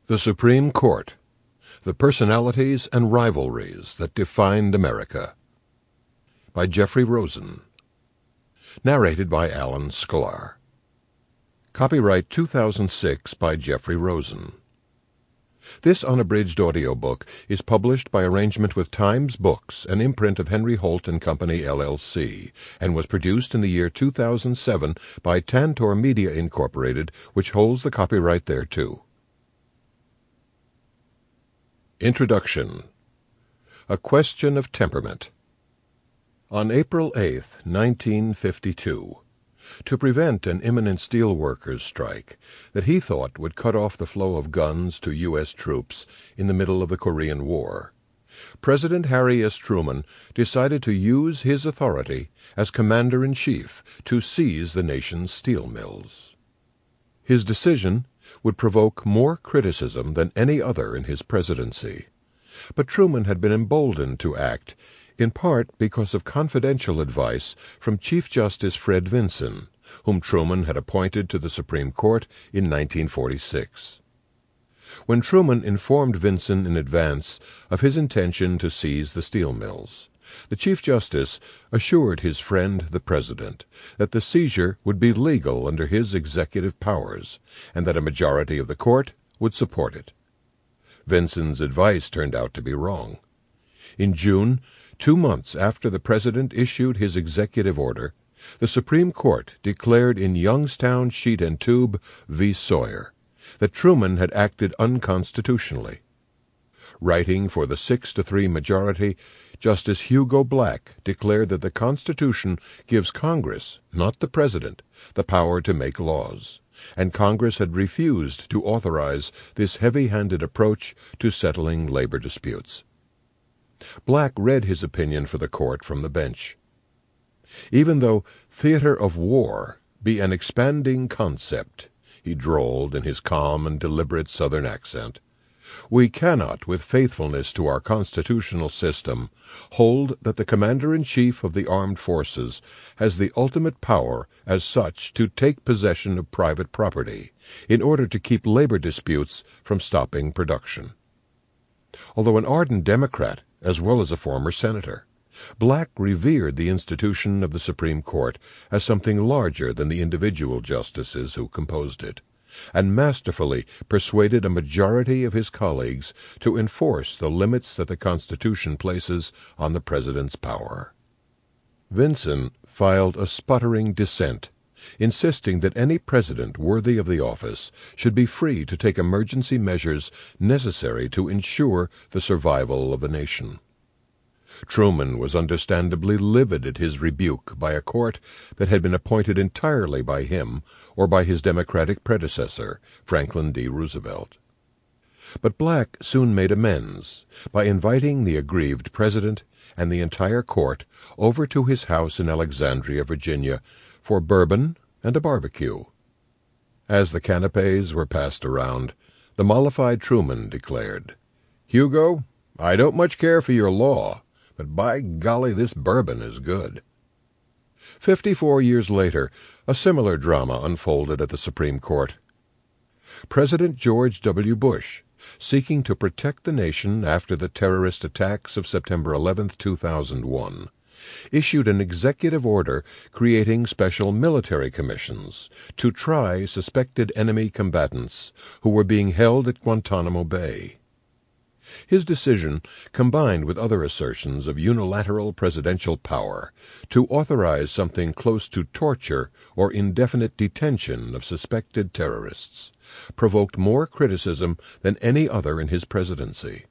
The Supreme Court, The Personalities and Rivalries That Defined America, by Jeffrey Rosen. Narrated by Alan Sklar. Copyright 2006 by Jeffrey Rosen. This unabridged audiobook is published by arrangement with Times Books, an imprint of Henry Holt & Company, LLC, and was produced in the year 2007 by Tantor Media, Incorporated, which holds the copyright thereto. Introduction. A Question of Temperament. On April 8, 1952, to prevent an imminent steelworkers' strike that he thought would cut off the flow of guns to U.S. troops in the middle of the Korean War, President Harry S. Truman decided to use his authority as Commander-in-Chief to seize the nation's steel mills. His decision would provoke more criticism than any other in his presidency, but Truman had been emboldened to act, in part because of confidential advice from Chief Justice Fred Vinson, whom Truman had appointed to the Supreme Court in 1946. When Truman informed Vinson in advance of his intention to seize the steel mills, the Chief Justice assured his friend the President that the seizure would be legal under his executive powers, and that a majority of the court would support it. Vinson's advice turned out to be wrong. In June, 2 months after the President issued his executive order, the Supreme Court declared in Youngstown Sheet and Tube v. Sawyer that Truman had acted unconstitutionally. Writing for the 6-3 majority, Justice Hugo declared that the Constitution gives Congress, not the President, the power to make laws, and Congress had refused to authorize this heavy-handed approach to settling labor disputes. Black read his opinion for the court from the bench. Even though theater of war be an expanding concept, he drawled in his calm and deliberate Southern accent, we cannot, with faithfulness to our constitutional system, hold that the Commander-in-Chief of the Armed Forces has the ultimate power as such to take possession of private property in order to keep labor disputes from stopping production. Although an ardent Democrat, as well as a former senator, Black revered the institution of the Supreme Court as something larger than the individual justices who composed it, and masterfully persuaded a majority of his colleagues to enforce the limits that the Constitution places on the President's power. Vinson filed a sputtering dissent, insisting that any president worthy of the office should be free to take emergency measures necessary to ensure the survival of the nation. Truman was understandably livid at his rebuke by a court that had been appointed entirely by him or by his Democratic predecessor, Franklin D. Roosevelt. But Black soon made amends by inviting the aggrieved president and the entire court over to his house in Alexandria, Virginia, for bourbon and a barbecue. As the canapes were passed around, the mollified Truman declared, "Hugo, I don't much care for your law, but by golly, this bourbon is good." 54 years later, a similar drama unfolded at the Supreme Court. President George W. Bush, seeking to protect the nation after the terrorist attacks of September 11, 2001, issued an executive order creating special military commissions to try suspected enemy combatants who were being held at Guantanamo Bay. His decision, combined with other assertions of unilateral presidential power to authorize something close to torture or indefinite detention of suspected terrorists, provoked more criticism than any other in his presidency.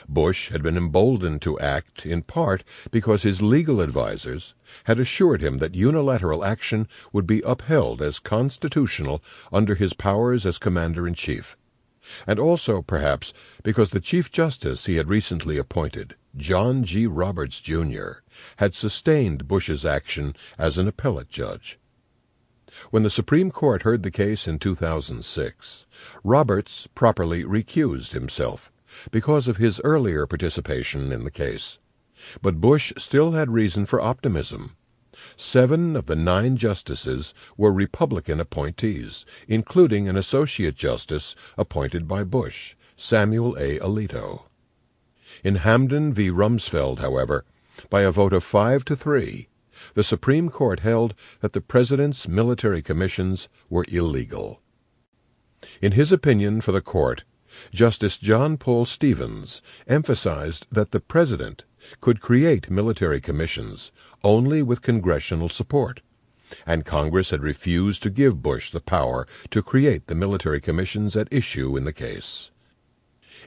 Bush had been emboldened to act in part because his legal advisers had assured him that unilateral action would be upheld as constitutional under his powers as Commander-in-Chief, and also, perhaps, because the Chief Justice he had recently appointed, John G. Roberts, Jr., had sustained Bush's action as an appellate judge. When the Supreme Court heard the case in 2006, Roberts properly recused himself because of his earlier participation in the case. But Bush still had reason for optimism. 7 of the 9 justices were Republican appointees, including an associate justice appointed by Bush, Samuel A. Alito. In Hamden v. Rumsfeld, however, by a vote of 5-3, the Supreme Court held that the President's military commissions were illegal. In his opinion for the Court, Justice John Paul Stevens emphasized that the President could create military commissions only with congressional support, and Congress had refused to give Bush the power to create the military commissions at issue in the case.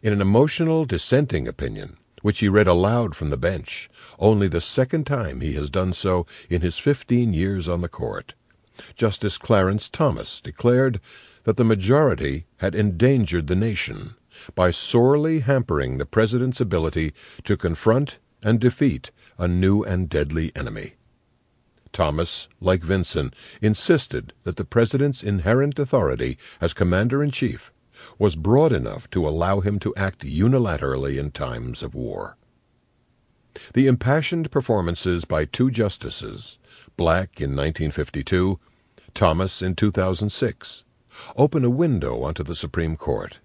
In an emotional dissenting opinion, which he read aloud from the bench, only the second time he has done so in his 15 years on the Court, Justice Clarence Thomas declared that the majority had endangered the nation by sorely hampering the President's ability to confront and defeat a new and deadly enemy. Thomas, like Vinson, insisted that the President's inherent authority as Commander-in-Chief was broad enough to allow him to act unilaterally in times of war. The impassioned performances by 2 justices, Black in 1952, Thomas in 2006, open a window onto the Supreme Court.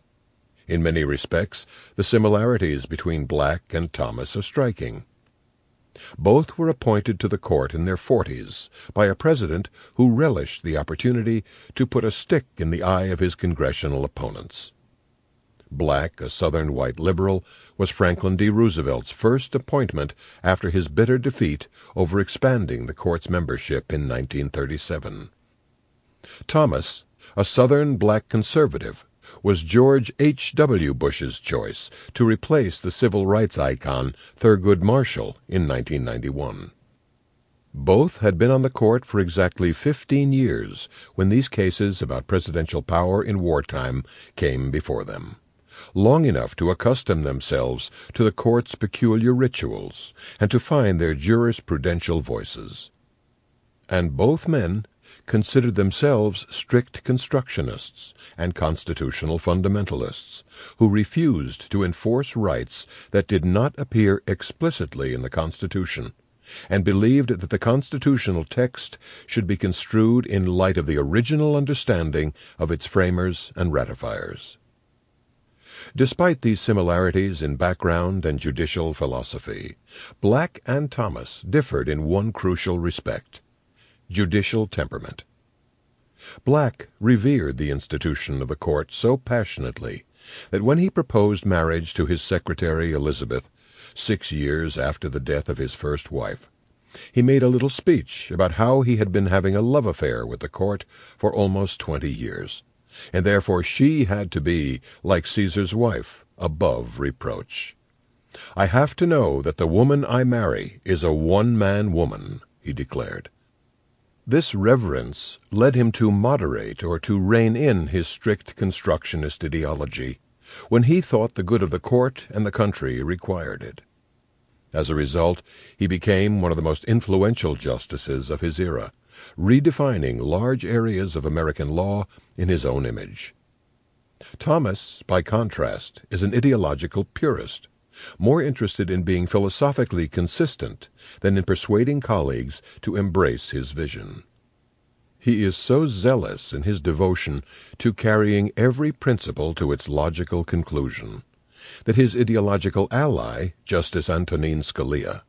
In many respects, the similarities between Black and Thomas are striking. Both were appointed to the court in their 40s by a president who relished the opportunity to put a stick in the eye of his congressional opponents. Black, a Southern white liberal, was Franklin D. Roosevelt's first appointment after his bitter defeat over expanding the court's membership in 1937. Thomas, a Southern black conservative, was George H.W. Bush's choice to replace the civil rights icon Thurgood Marshall in 1991. Both had been on the court for exactly 15 years when these cases about presidential power in wartime came before them, long enough to accustom themselves to the court's peculiar rituals and to find their jurisprudential voices. And both men considered themselves strict constructionists and constitutional fundamentalists who refused to enforce rights that did not appear explicitly in the Constitution, and believed that the constitutional text should be construed in light of the original understanding of its framers and ratifiers. Despite these similarities in background and judicial philosophy, Black and Thomas differed in one crucial respect: judicial temperament. Black revered the institution of the court so passionately that when he proposed marriage to his secretary Elizabeth, 6 years after the death of his first wife, he made a little speech about how he had been having a love affair with the court for almost 20 years, and therefore she had to be, like Caesar's wife, above reproach. "I have to know that the woman I marry is a one-man woman," he declared. This reverence led him to moderate or to rein in his strict constructionist ideology when he thought the good of the court and the country required it. As a result, he became one of the most influential justices of his era, redefining large areas of American law in his own image. Thomas, by contrast, is an ideological purist, more interested in being philosophically consistent than in persuading colleagues to embrace his vision. He is so zealous in his devotion to carrying every principle to its logical conclusion that his ideological ally, Justice Antonin Scalia,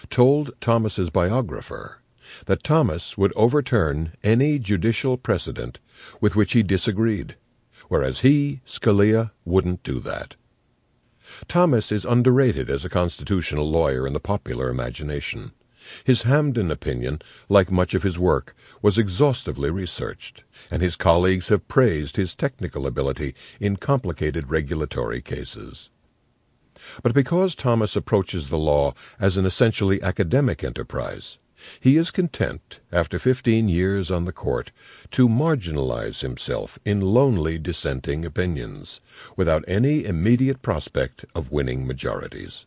told Thomas's biographer that Thomas would overturn any judicial precedent with which he disagreed, whereas he, Scalia, wouldn't do that. Thomas is underrated as a constitutional lawyer in the popular imagination. His Hamden opinion, like much of his work, was exhaustively researched, and his colleagues have praised his technical ability in complicated regulatory cases. But because Thomas approaches the law as an essentially academic enterprise, he is content, after 15 years on the court, to marginalize himself in lonely dissenting opinions, without any immediate prospect of winning majorities.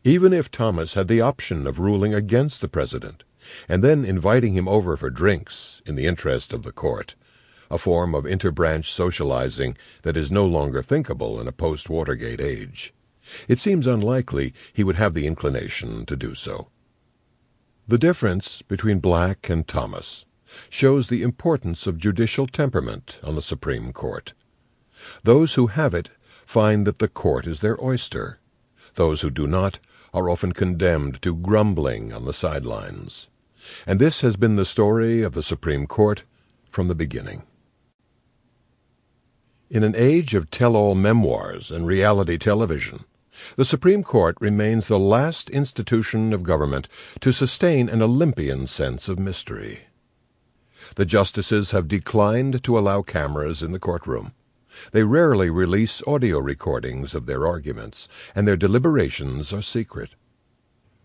Even if Thomas had the option of ruling against the president, and then inviting him over for drinks in the interest of the court, a form of interbranch socializing that is no longer thinkable in a post-Watergate age, it seems unlikely he would have the inclination to do so. The difference between Black and Thomas shows the importance of judicial temperament on the Supreme Court. Those who have it find that the court is their oyster. Those who do not are often condemned to grumbling on the sidelines. And this has been the story of the Supreme Court from the beginning. In an age of tell-all memoirs and reality television, the Supreme Court remains the last institution of government to sustain an Olympian sense of mystery. The justices have declined to allow cameras in the courtroom. They rarely release audio recordings of their arguments, and their deliberations are secret.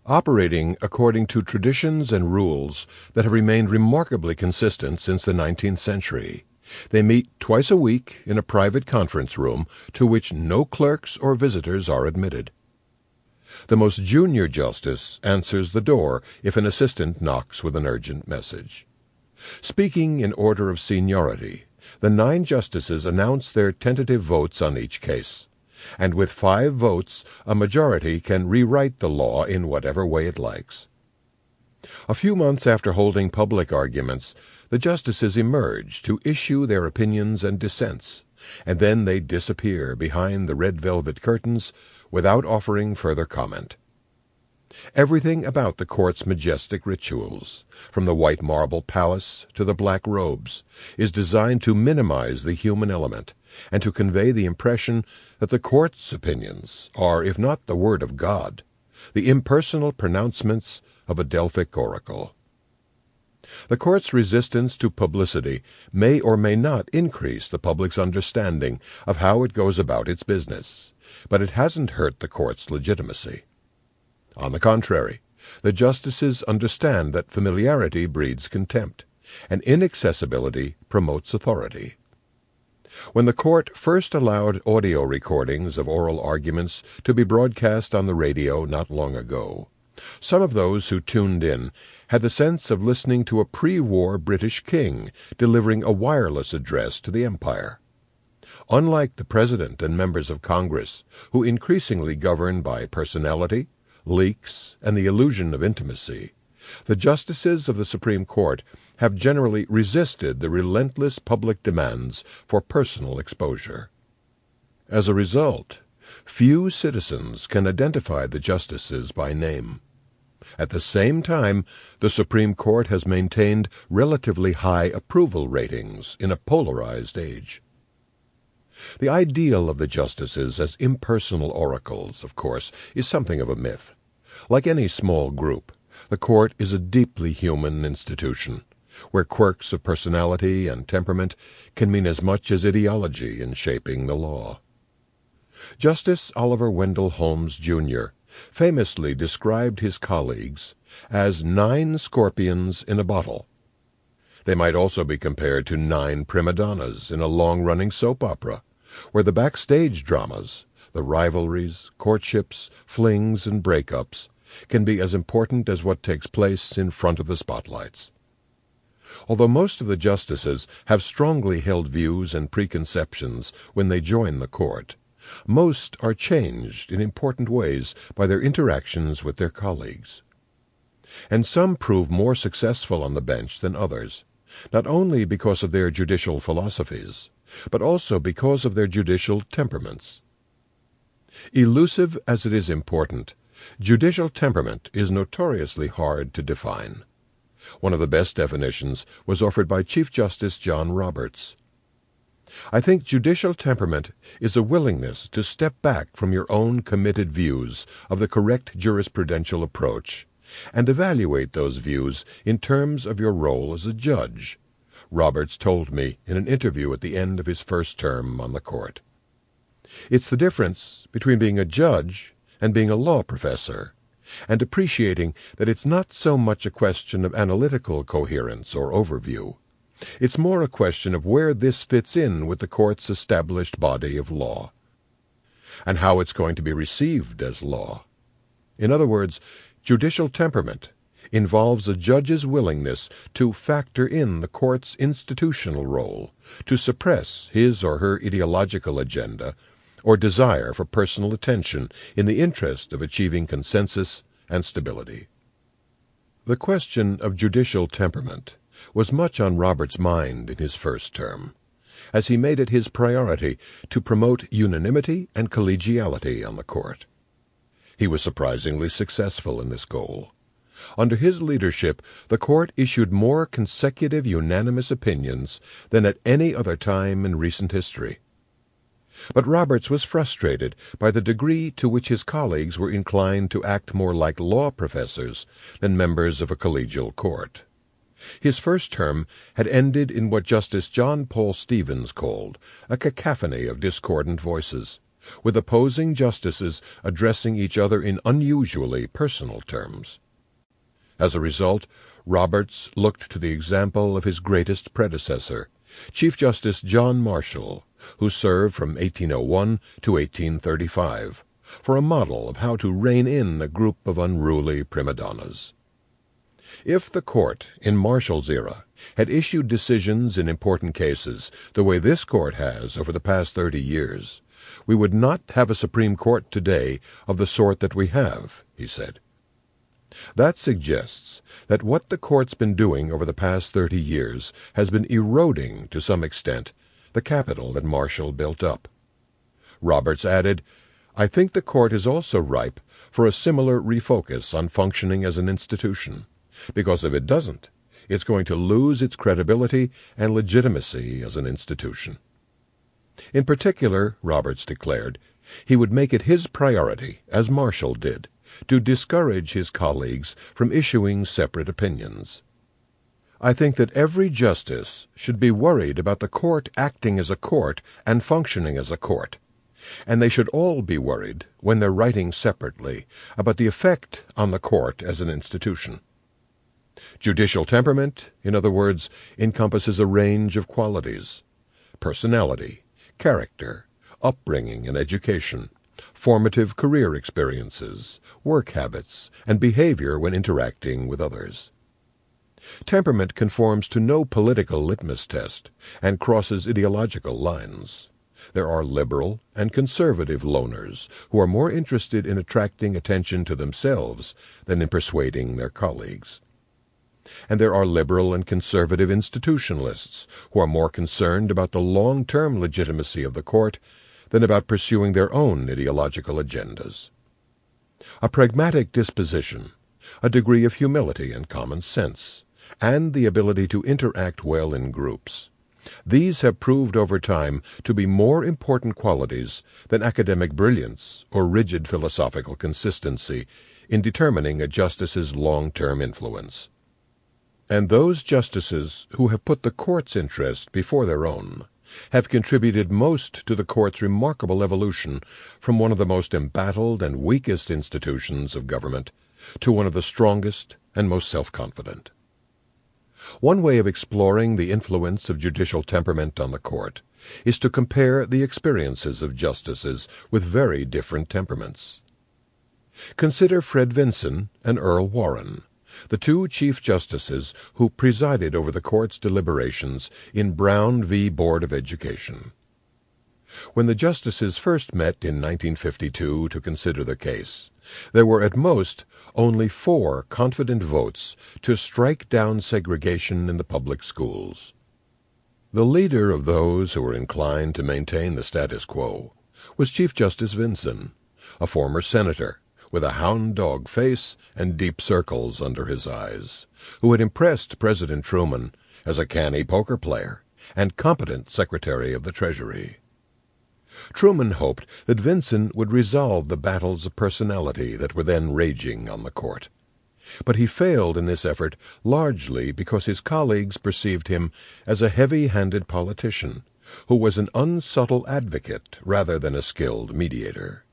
Operating according to traditions and rules that have remained remarkably consistent since the 19th century, they meet twice a week in a private conference room to which no clerks or visitors are admitted. The most junior justice answers the door if an assistant knocks with an urgent message. Speaking in order of seniority, the 9 justices announce their tentative votes on each case, and with 5 votes a majority can rewrite the law in whatever way it likes. A few months after holding public arguments, the justices emerge to issue their opinions and dissents, and then they disappear behind the red velvet curtains without offering further comment. Everything about the court's majestic rituals, from the white marble palace to the black robes, is designed to minimize the human element and to convey the impression that the court's opinions are, if not the word of God, the impersonal pronouncements of a Delphic oracle. The court's resistance to publicity may or may not increase the public's understanding of how it goes about its business, but it hasn't hurt the court's legitimacy. On the contrary, the justices understand that familiarity breeds contempt, and inaccessibility promotes authority. When the court first allowed audio recordings of oral arguments to be broadcast on the radio not long ago, some of those who tuned in had the sense of listening to a pre-war British king delivering a wireless address to the empire. Unlike the president and members of Congress, who increasingly govern by personality, leaks, and the illusion of intimacy, the justices of the Supreme Court have generally resisted the relentless public demands for personal exposure. As a result, few citizens can identify the justices by name. At the same time, the Supreme Court has maintained relatively high approval ratings in a polarized age. The ideal of the justices as impersonal oracles, of course, is something of a myth. Like any small group, the court is a deeply human institution, where quirks of personality and temperament can mean as much as ideology in shaping the law. Justice Oliver Wendell Holmes, Jr. famously described his colleagues as 9 scorpions in a bottle. They might also be compared to 9 prima donnas in a long-running soap opera, where the backstage dramas, the rivalries, courtships, flings, and breakups, can be as important as what takes place in front of the spotlights. Although most of the justices have strongly held views and preconceptions when they join the court, most are changed in important ways by their interactions with their colleagues. And some prove more successful on the bench than others, not only because of their judicial philosophies, but also because of their judicial temperaments. Elusive as it is important, judicial temperament is notoriously hard to define. One of the best definitions was offered by Chief Justice John Roberts. I think judicial temperament is a willingness to step back from your own committed views of the correct jurisprudential approach and evaluate those views in terms of your role as a judge, Roberts told me in an interview at the end of his first term on the court. It's the difference between being a judge and being a law professor, and appreciating that it's not so much a question of analytical coherence or overview. It's more a question of where this fits in with the court's established body of law, and how it's going to be received as law. In other words, judicial temperament involves a judge's willingness to factor in the court's institutional role, to suppress his or her ideological agenda or desire for personal attention in the interest of achieving consensus and stability. The question of judicial temperament was much on Robert's mind in his first term, as he made it his priority to promote unanimity and collegiality on the court. He was surprisingly successful in this goal. Under his leadership, the court issued more consecutive unanimous opinions than at any other time in recent history. But Roberts was frustrated by the degree to which his colleagues were inclined to act more like law professors than members of a collegial court. His first term had ended in what Justice John Paul Stevens called a cacophony of discordant voices, with opposing justices addressing each other in unusually personal terms. As a result, Roberts looked to the example of his greatest predecessor, Chief Justice John Marshall, who served from 1801 to 1835, for a model of how to rein in a group of unruly prima donnas. If the court, in Marshall's era, had issued decisions in important cases the way this court has over the past 30 years, we would not have a Supreme Court today of the sort that we have, he said. That suggests that what the court's been doing over the past 30 years has been eroding, to some extent, the capital that Marshall built up. Roberts added, "I think the court is also ripe for a similar refocus on functioning as an institution, because if it doesn't, it's going to lose its credibility and legitimacy as an institution." In particular, Roberts declared, he would make it his priority, as Marshall did, to discourage his colleagues from issuing separate opinions. "I think that every justice should be worried about the court acting as a court and functioning as a court, and they should all be worried, when they're writing separately, about the effect on the court as an institution." Judicial temperament, in other words, encompasses a range of qualities: personality, character, upbringing and education, formative career experiences, work habits, and behavior when interacting with others. Temperament conforms to no political litmus test and crosses ideological lines. There are liberal and conservative loners who are more interested in attracting attention to themselves than in persuading their colleagues. And there are liberal and conservative institutionalists who are more concerned about the long-term legitimacy of the court than about pursuing their own ideological agendas. A pragmatic disposition, a degree of humility and common sense, and the ability to interact well in groups, these have proved over time to be more important qualities than academic brilliance or rigid philosophical consistency in determining a justice's long-term influence. And those justices who have put the court's interest before their own have contributed most to the court's remarkable evolution from one of the most embattled and weakest institutions of government to one of the strongest and most self-confident. One way of exploring the influence of judicial temperament on the court is to compare the experiences of justices with very different temperaments. Consider Fred Vinson and Earl Warren, the two Chief Justices who presided over the court's deliberations in Brown v. Board of Education. When the justices first met in 1952 to consider the case, there were at most only 4 confident votes to strike down segregation in the public schools. The leader of those who were inclined to maintain the status quo was Chief Justice Vinson, a former senator with a hound-dog face and deep circles under his eyes, who had impressed President Truman as a canny poker player and competent Secretary of the Treasury. Truman hoped that Vinson would resolve the battles of personality that were then raging on the court. But he failed in this effort largely because his colleagues perceived him as a heavy-handed politician who was an unsubtle advocate rather than a skilled mediator.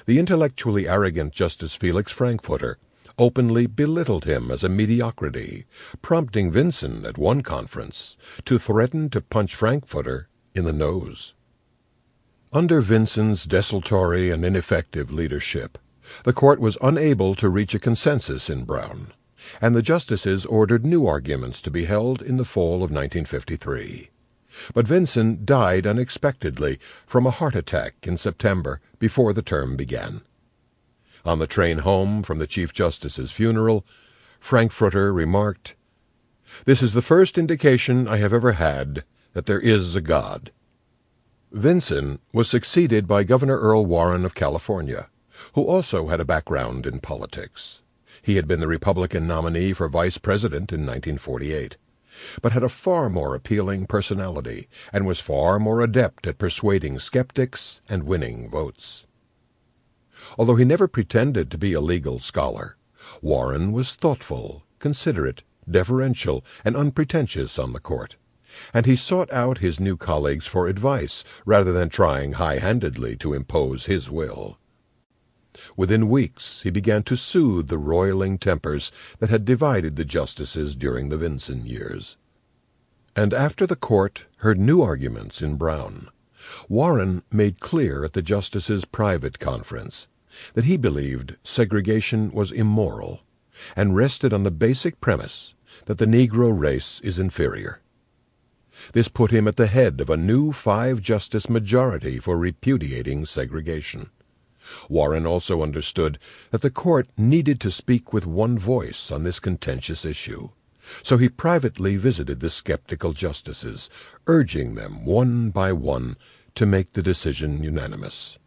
The intellectually arrogant Justice Felix Frankfurter openly belittled him as a mediocrity, prompting Vinson at one conference to threaten to punch Frankfurter in the nose. Under Vinson's desultory and ineffective leadership, the court was unable to reach a consensus in Brown, and the justices ordered new arguments to be held in the fall of 1953. But Vinson died unexpectedly from a heart attack in September before the term began. On the train home from the Chief Justice's funeral, Frankfurter remarked, "This is the first indication I have ever had that there is a God." Vinson was succeeded by Governor Earl Warren of California, who also had a background in politics. He had been the Republican nominee for vice president in 1948, but had a far more appealing personality and was far more adept at persuading skeptics and winning votes. Although he never pretended to be a legal scholar, Warren was thoughtful, considerate, deferential, and unpretentious on the court, and he sought out his new colleagues for advice rather than trying high-handedly to impose his will. Within weeks he began to soothe the roiling tempers that had divided the justices during the Vinson years. And after the court heard new arguments in Brown, Warren made clear at the justices' private conference that he believed segregation was immoral and rested on the basic premise that the Negro race is inferior. This put him at the head of a new 5-justice majority for repudiating segregation. Warren also understood that the court needed to speak with one voice on this contentious issue, so he privately visited the skeptical justices, urging them one by one to make the decision unanimous.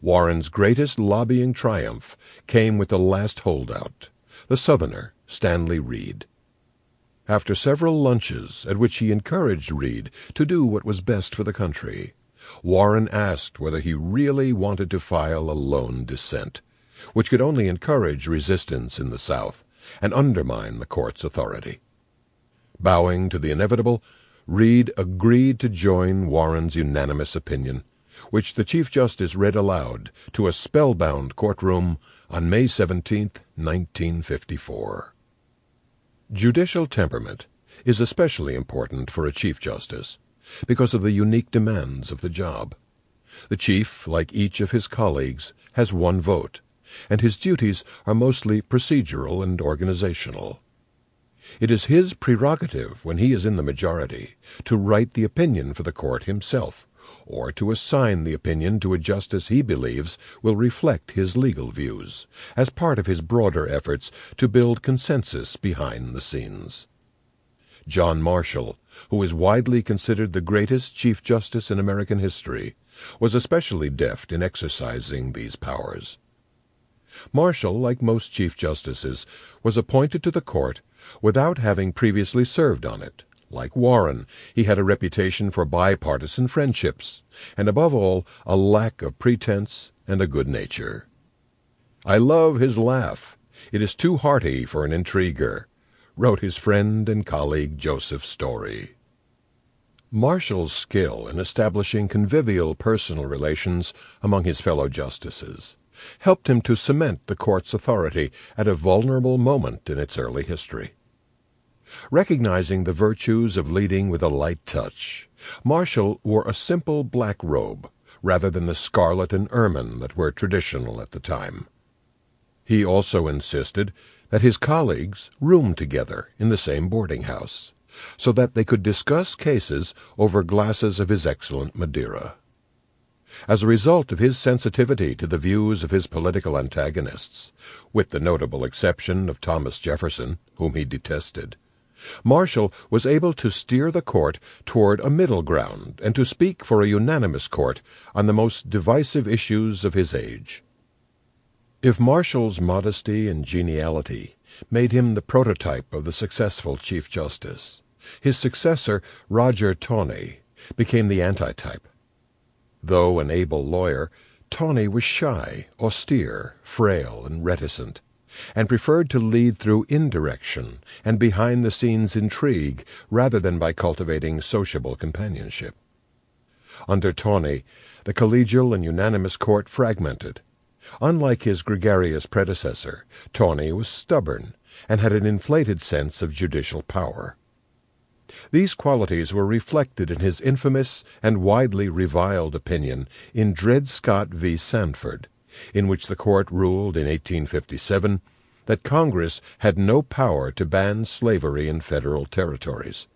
Warren's greatest lobbying triumph came with the last holdout, the Southerner, Stanley Reed. After several lunches at which he encouraged Reed to do what was best for the country, Warren asked whether he really wanted to file a lone dissent, which could only encourage resistance in the South and undermine the court's authority. Bowing to the inevitable, Reed agreed to join Warren's unanimous opinion, which the Chief Justice read aloud to a spellbound courtroom on May 17, 1954. Judicial temperament is especially important for a Chief Justice because of the unique demands of the job. The chief, like each of his colleagues, has one vote, and his duties are mostly procedural and organizational. It is his prerogative, when he is in the majority, to write the opinion for the court himself, or to assign the opinion to a justice he believes will reflect his legal views, as part of his broader efforts to build consensus behind the scenes. John Marshall, who is widely considered the greatest Chief Justice in American history, was especially deft in exercising these powers. Marshall, like most Chief Justices, was appointed to the court without having previously served on it. Like Warren, he had a reputation for bipartisan friendships, and above all, a lack of pretense and a good nature. "I love his laugh. It is too hearty for an intriguer," wrote his friend and colleague Joseph Story. Marshall's skill in establishing convivial personal relations among his fellow justices helped him to cement the court's authority at a vulnerable moment in its early history. Recognizing the virtues of leading with a light touch, Marshall wore a simple black robe rather than the scarlet and ermine that were traditional at the time. He also insisted that his colleagues room together in the same boarding house, so that they could discuss cases over glasses of his excellent Madeira. As a result of his sensitivity to the views of his political antagonists, with the notable exception of Thomas Jefferson, whom he detested, Marshall was able to steer the court toward a middle ground and to speak for a unanimous court on the most divisive issues of his age. If Marshall's modesty and geniality made him the prototype of the successful Chief Justice, his successor, Roger Taney, became the antitype. Though an able lawyer, Taney was shy, austere, frail, and reticent, and preferred to lead through indirection and behind-the-scenes intrigue rather than by cultivating sociable companionship. Under Taney, the collegial and unanimous court fragmented. Unlike his gregarious predecessor, Taney was stubborn and had an inflated sense of judicial power. These qualities were reflected in his infamous and widely reviled opinion in Dred Scott v. Sanford, in which the court ruled in 1857 that Congress had no power to ban slavery in federal territories.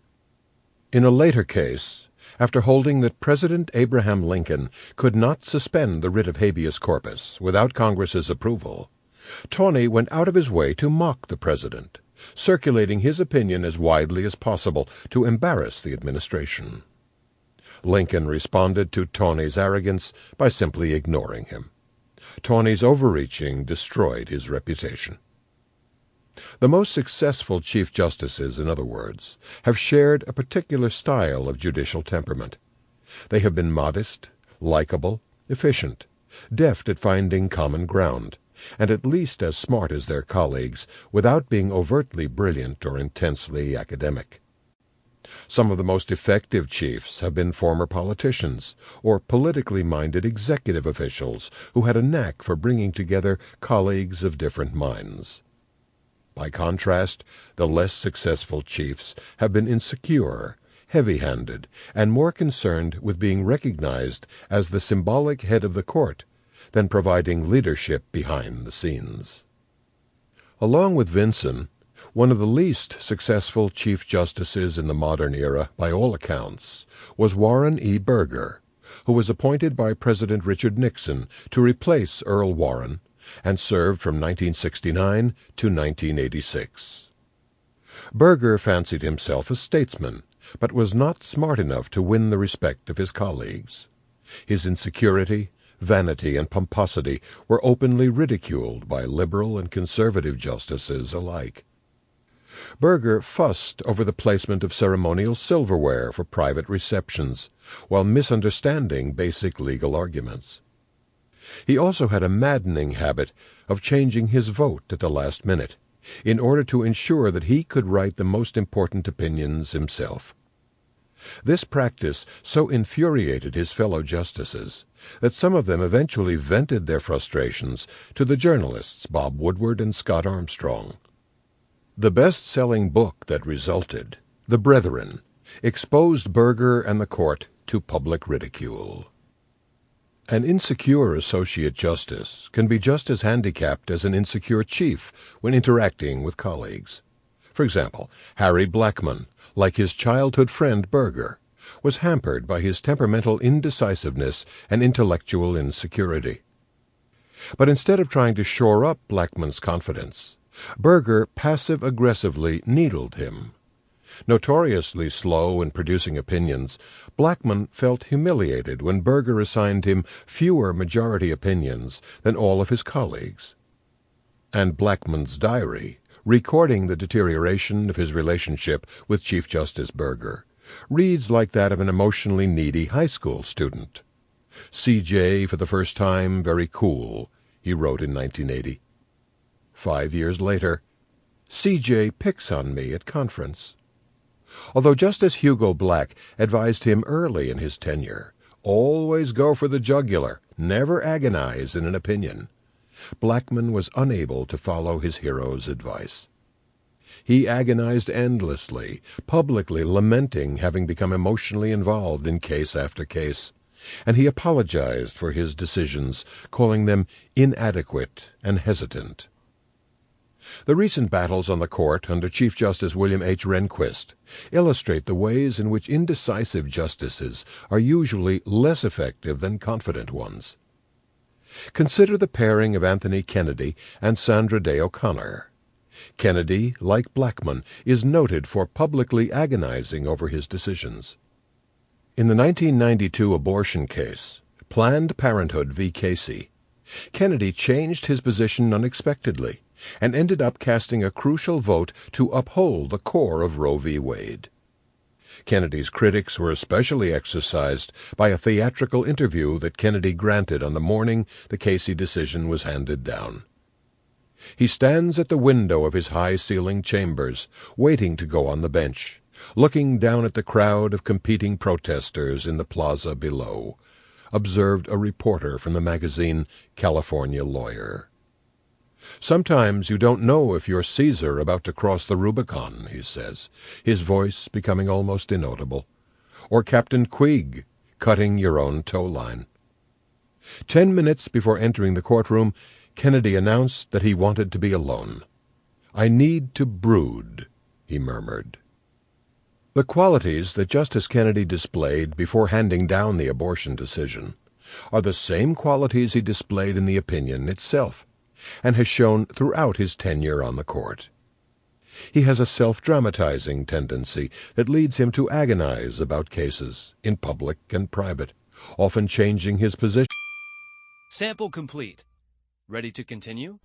In a later case, after holding that President Abraham Lincoln could not suspend the writ of habeas corpus without Congress's approval, Tawney went out of his way to mock the president, circulating his opinion as widely as possible to embarrass the administration. Lincoln responded to Tawney's arrogance by simply ignoring him. Tawney's overreaching destroyed his reputation. The most successful Chief Justices, in other words, have shared a particular style of judicial temperament. They have been modest, likable, efficient, deft at finding common ground, and at least as smart as their colleagues without being overtly brilliant or intensely academic. Some of the most effective chiefs have been former politicians or politically minded executive officials who had a knack for bringing together colleagues of different minds. By contrast, the less successful chiefs have been insecure, heavy-handed, and more concerned with being recognized as the symbolic head of the court than providing leadership behind the scenes. Along with Vinson, one of the least successful Chief Justices in the modern era, by all accounts, was Warren E. Burger, who was appointed by President Richard Nixon to replace Earl Warren and served from 1969 to 1986. Burger fancied himself a statesman, but was not smart enough to win the respect of his colleagues. His insecurity, vanity, and pomposity were openly ridiculed by liberal and conservative justices alike. Burger fussed over the placement of ceremonial silverware for private receptions, while misunderstanding basic legal arguments. He also had a maddening habit of changing his vote at the last minute, in order to ensure that he could write the most important opinions himself. This practice so infuriated his fellow justices that some of them eventually vented their frustrations to the journalists Bob Woodward and Scott Armstrong. The best-selling book that resulted, The Brethren, exposed Burger and the court to public ridicule. An insecure associate justice can be just as handicapped as an insecure chief when interacting with colleagues. For example, Harry Blackmun, like his childhood friend Burger, was hampered by his temperamental indecisiveness and intellectual insecurity. But instead of trying to shore up Blackmun's confidence, Burger passive-aggressively needled him. Notoriously slow in producing opinions, Blackmun felt humiliated when Burger assigned him fewer majority opinions than all of his colleagues. And Blackmun's diary, recording the deterioration of his relationship with Chief Justice Burger, reads like that of an emotionally needy high school student. C.J. for the first time very cool, he wrote in 1980. 5 years later, C.J. picks on me at conference. Although Justice Hugo Black advised him early in his tenure, always go for the jugular, never agonize in an opinion, Blackmun was unable to follow his hero's advice. He agonized endlessly, publicly lamenting having become emotionally involved in case after case, and he apologized for his decisions, calling them inadequate and hesitant. The recent battles on the court under Chief Justice William H. Rehnquist illustrate the ways in which indecisive justices are usually less effective than confident ones. Consider the pairing of Anthony Kennedy and Sandra Day O'Connor. Kennedy, like Blackmun, is noted for publicly agonizing over his decisions. In the 1992 abortion case, Planned Parenthood v. Casey, Kennedy changed his position unexpectedly and ended up casting a crucial vote to uphold the core of Roe v. Wade. Kennedy's critics were especially exercised by a theatrical interview that Kennedy granted on the morning the Casey decision was handed down. He stands at the window of his high-ceilinged chambers, waiting to go on the bench, looking down at the crowd of competing protesters in the plaza below, observed a reporter from the magazine California Lawyer. Sometimes you don't know if you're Caesar about to cross the Rubicon, he says, his voice becoming almost inaudible, or Captain Queeg, cutting your own tow line. 10 minutes before entering the courtroom, Kennedy announced that he wanted to be alone. "I need to brood," he murmured. The qualities that Justice Kennedy displayed before handing down the abortion decision are the same qualities he displayed in the opinion itself. and has shown throughout his tenure on the court. He has a self-dramatizing tendency that leads him to agonize about cases, in public and private, often changing his position. Sample complete. Ready to continue?